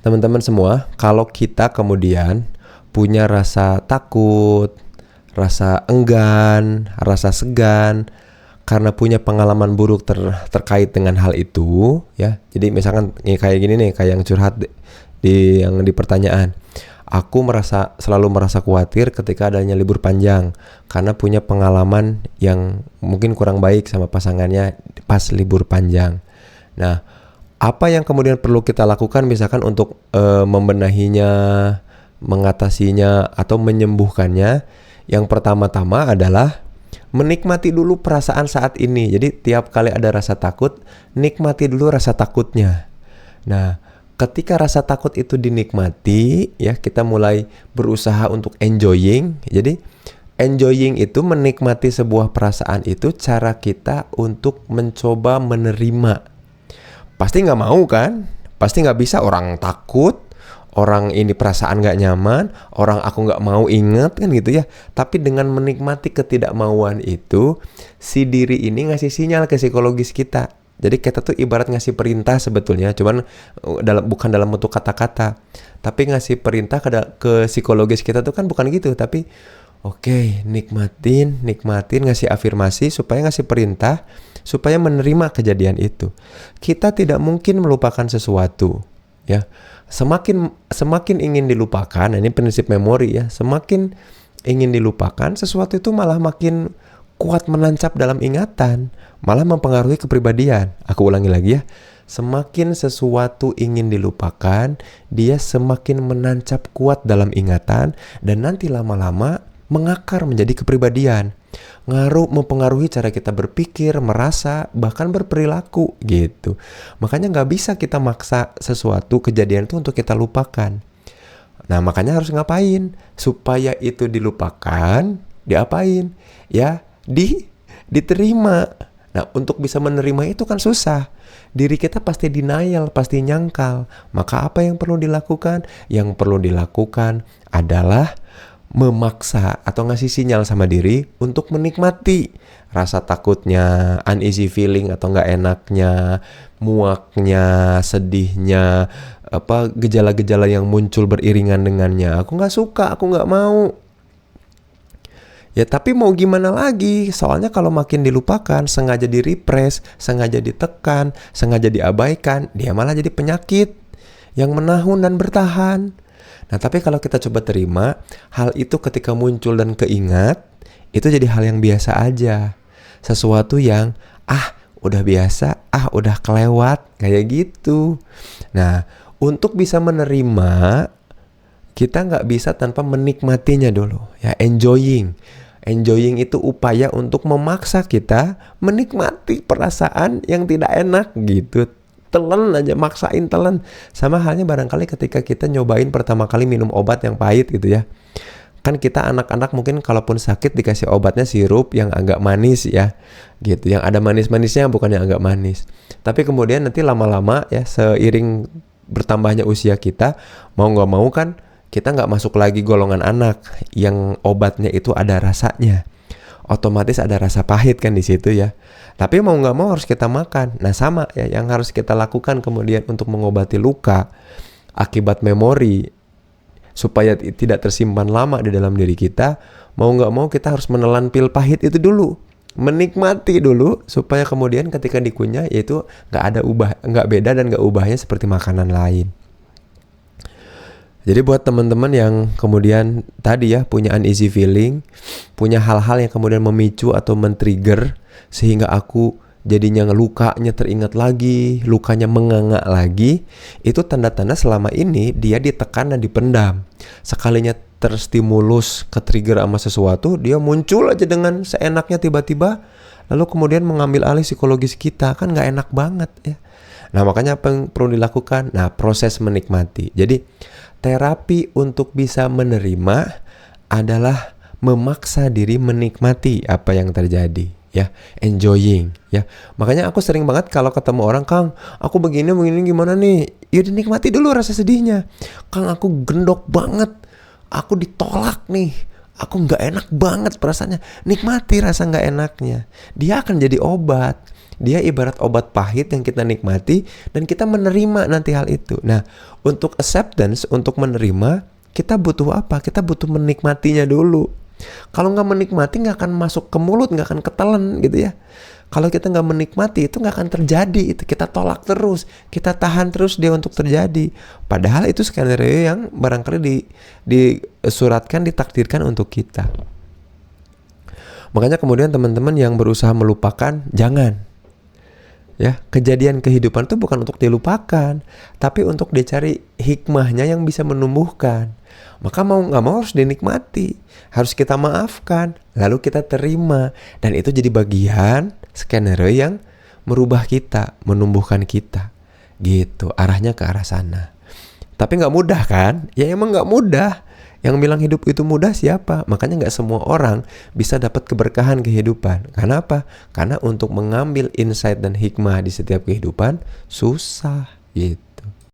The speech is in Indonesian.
teman-teman semua, kalau kita kemudian punya rasa takut, rasa enggan, rasa segan karena punya pengalaman buruk terkait dengan hal itu, ya. Jadi misalkan kayak gini nih, kayak yang curhat di pertanyaan. Aku selalu merasa khawatir ketika adanya libur panjang karena punya pengalaman yang mungkin kurang baik sama pasangannya pas libur panjang. Nah, apa yang kemudian perlu kita lakukan misalkan untuk membenahinya, mengatasinya atau menyembuhkannya? Yang pertama-tama adalah menikmati dulu perasaan saat ini. Jadi tiap kali ada rasa takut, nikmati dulu rasa takutnya. Nah, ketika rasa takut itu dinikmati, ya kita mulai berusaha untuk enjoying. Jadi enjoying itu menikmati sebuah perasaan itu cara kita untuk mencoba menerima. Pasti nggak mau kan? Pasti nggak bisa, orang takut, orang ini perasaan nggak nyaman, orang aku nggak mau inget kan gitu ya. Tapi dengan menikmati ketidakmauan itu, si diri ini ngasih sinyal ke psikologis kita. Jadi kita tuh ibarat ngasih perintah sebetulnya, cuman bukan dalam bentuk kata-kata, tapi ngasih perintah ke psikologis kita tuh kan bukan gitu, tapi oke, nikmatin, ngasih afirmasi supaya ngasih perintah, supaya menerima kejadian itu. Kita tidak mungkin melupakan sesuatu, ya. Semakin ingin dilupakan, ini prinsip memori ya, semakin ingin dilupakan, sesuatu itu malah makin kuat menancap dalam ingatan, malah mempengaruhi kepribadian. Aku ulangi lagi ya. Semakin sesuatu ingin dilupakan, dia semakin menancap kuat dalam ingatan dan nanti lama-lama mengakar menjadi kepribadian. Mempengaruhi cara kita berpikir, merasa, bahkan berperilaku gitu. Makanya nggak bisa kita maksa sesuatu kejadian itu untuk kita lupakan. Nah, makanya harus ngapain? Supaya itu dilupakan, diapain? Ya, diterima. Nah, untuk bisa menerima itu kan susah. Diri kita pasti denial, pasti nyangkal. Maka apa yang perlu dilakukan? Yang perlu dilakukan adalah memaksa atau ngasih sinyal sama diri untuk menikmati rasa takutnya, uneasy feeling atau nggak enaknya, muaknya, sedihnya, gejala-gejala yang muncul beriringan dengannya. Aku nggak suka, aku nggak mau. Ya tapi mau gimana lagi, soalnya kalau makin dilupakan, sengaja direpress, sengaja ditekan, sengaja diabaikan, dia malah jadi penyakit yang menahun dan bertahan. Nah tapi kalau kita coba terima, hal itu ketika muncul dan keingat, itu jadi hal yang biasa aja. Sesuatu yang, udah biasa, udah kelewat, kayak gitu. Nah untuk bisa menerima, kita nggak bisa tanpa menikmatinya dulu, ya enjoying. Enjoying itu upaya untuk memaksa kita menikmati perasaan yang tidak enak gitu. Telan aja, maksain telan. Sama halnya barangkali ketika kita nyobain pertama kali minum obat yang pahit gitu ya. Kan kita anak-anak mungkin kalaupun sakit dikasih obatnya sirup yang agak manis ya. Gitu, yang ada manis-manisnya bukan yang agak manis. Tapi kemudian nanti lama-lama ya seiring bertambahnya usia kita, mau gak mau kan kita nggak masuk lagi golongan anak yang obatnya itu ada rasanya, otomatis ada rasa pahit kan di situ ya. Tapi mau nggak mau harus kita makan. Nah sama ya yang harus kita lakukan kemudian untuk mengobati luka akibat memori supaya tidak tersimpan lama di dalam diri kita. Mau nggak mau kita harus menelan pil pahit itu dulu, menikmati dulu supaya kemudian ketika dikunyah yaitu nggak beda dan nggak ubahnya seperti makanan lain. Jadi buat teman-teman yang kemudian tadi ya punya uneasy feeling, punya hal-hal yang kemudian memicu atau men-trigger sehingga aku jadinya lukanya teringat lagi, lukanya menganga lagi, itu tanda-tanda selama ini dia ditekan dan dipendam. Sekalinya terstimulus, ke-trigger sama sesuatu, dia muncul aja dengan seenaknya tiba-tiba, lalu kemudian mengambil alih psikologis kita, kan gak enak banget ya. Nah makanya apa yang perlu dilakukan? Nah proses menikmati. Jadi terapi untuk bisa menerima adalah memaksa diri menikmati apa yang terjadi ya, enjoying ya. Makanya aku sering banget kalau ketemu orang, "Kang, aku begini gimana nih?" Ya dinikmati dulu rasa sedihnya. "Kang, aku gendok banget. Aku ditolak nih. Aku nggak enak banget perasaannya." Nikmati rasa nggak enaknya. Dia akan jadi obat Dia ibarat obat pahit yang kita nikmati dan kita menerima nanti hal itu. Nah, untuk acceptance, untuk menerima, kita butuh apa? Kita butuh menikmatinya dulu. Kalau nggak menikmati, nggak akan masuk ke mulut, nggak akan ketelan gitu ya. Kalau kita nggak menikmati, itu nggak akan terjadi. Itu kita tolak terus, kita tahan terus dia untuk terjadi. Padahal itu skenario yang barangkali disuratkan, ditakdirkan untuk kita. Makanya kemudian teman-teman yang berusaha melupakan, jangan. Ya, kejadian kehidupan itu bukan untuk dilupakan, tapi untuk dicari hikmahnya yang bisa menumbuhkan. Maka mau nggak mau harus dinikmati, harus kita maafkan, lalu kita terima, dan itu jadi bagian skenario yang merubah kita, menumbuhkan kita, gitu. Arahnya ke arah sana. Tapi nggak mudah kan? Ya emang nggak mudah. Yang bilang hidup itu mudah siapa? Makanya nggak semua orang bisa dapat keberkahan kehidupan. Karena apa? Karena untuk mengambil insight dan hikmah di setiap kehidupan susah gitu.